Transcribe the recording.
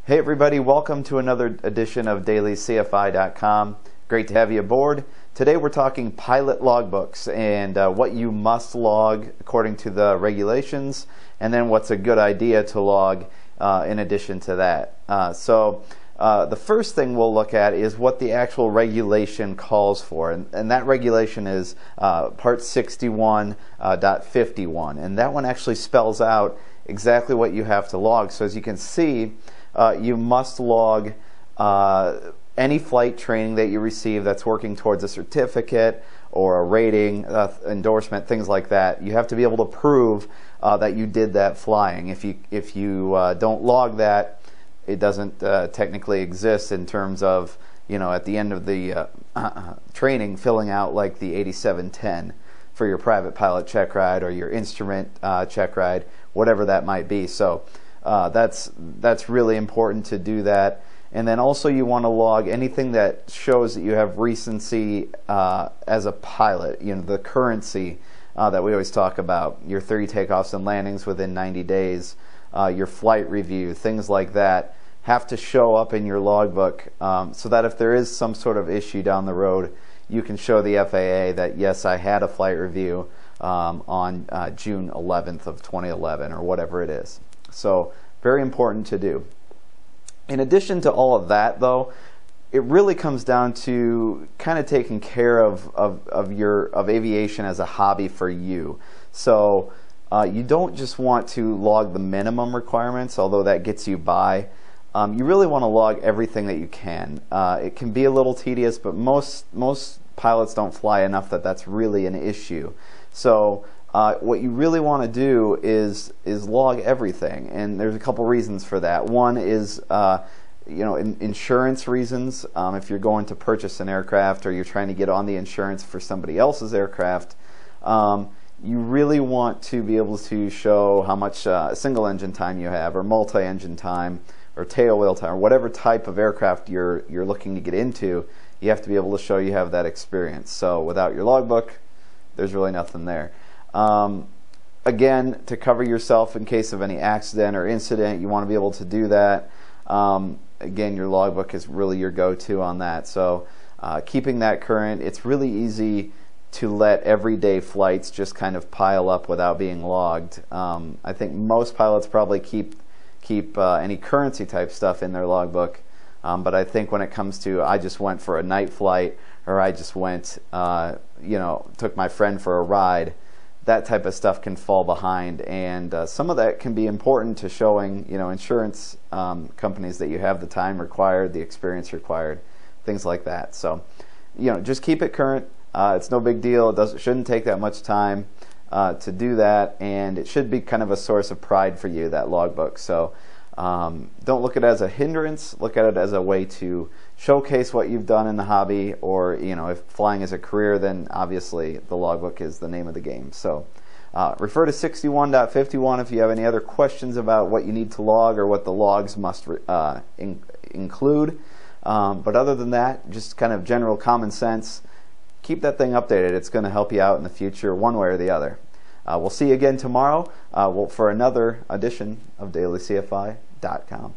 Hey everybody, welcome to another edition of dailycfi.com. Great to have you aboard. Today we're talking pilot logbooks and what you must log according to the regulations, and then what's a good idea to log in addition to that. The first thing we'll look at is what the actual regulation calls for, and that regulation is Part 61.51, and that one actually spells out exactly what you have to log. So as you can see, you must log any flight training that you receive that's working towards a certificate or a rating, endorsement, things like that. You have to be able to prove that you did that flying. If you don't log that, it doesn't technically exist in terms of, at the end of the training, filling out like the 8710 for your private pilot check ride or your instrument check ride, whatever that might be. So that's really important to do that. And then also you want to log anything that shows that you have recency as a pilot, the currency that we always talk about, your 30 takeoffs and landings within 90 days, your flight review, things like that have to show up in your logbook so that if there is some sort of issue down the road, you can show the FAA that yes, I had a flight review on June 11th of 2011 or whatever it is. So very important to do. In addition to all of that, though, it really comes down to kind of taking care of aviation as a hobby for you. So you don't just want to log the minimum requirements, although that gets you by. You really want to log everything that you can. It can be a little tedious, but most pilots don't fly enough that that's really an issue. So what you really want to do is log everything, and there's a couple reasons for that. One is insurance reasons. If you're going to purchase an aircraft or you're trying to get on the insurance for somebody else's aircraft, you really want to be able to show how much single engine time you have, or multi-engine time, or tail wheel time, or whatever type of aircraft you're looking to get into. You have to be able to show you have that experience. So without your logbook, there's really nothing there. Again, to cover yourself in case of any accident or incident, you want to be able to do that. Again, your logbook is really your go-to on that. So keeping that current, it's really easy to let everyday flights just kind of pile up without being logged. I think most pilots probably keep any currency type stuff in their logbook, but I think when it comes to I just went for a night flight, or I just went took my friend for a ride, that type of stuff can fall behind, and some of that can be important to showing insurance companies that you have the time required, the experience required, things like that. So just keep it current. It's no big deal. It shouldn't take that much time to do that, and it should be kind of a source of pride for you, that logbook. So don't look at it as a hindrance. Look at it as a way to showcase what you've done in the hobby, or if flying is a career, then obviously the logbook is the name of the game. So refer to 61.51 if you have any other questions about what you need to log or what the logs must include. But other than that, just kind of general common sense. Keep that thing updated. It's going to help you out in the future one way or the other. We'll see you again tomorrow for another edition of dailycfi.com.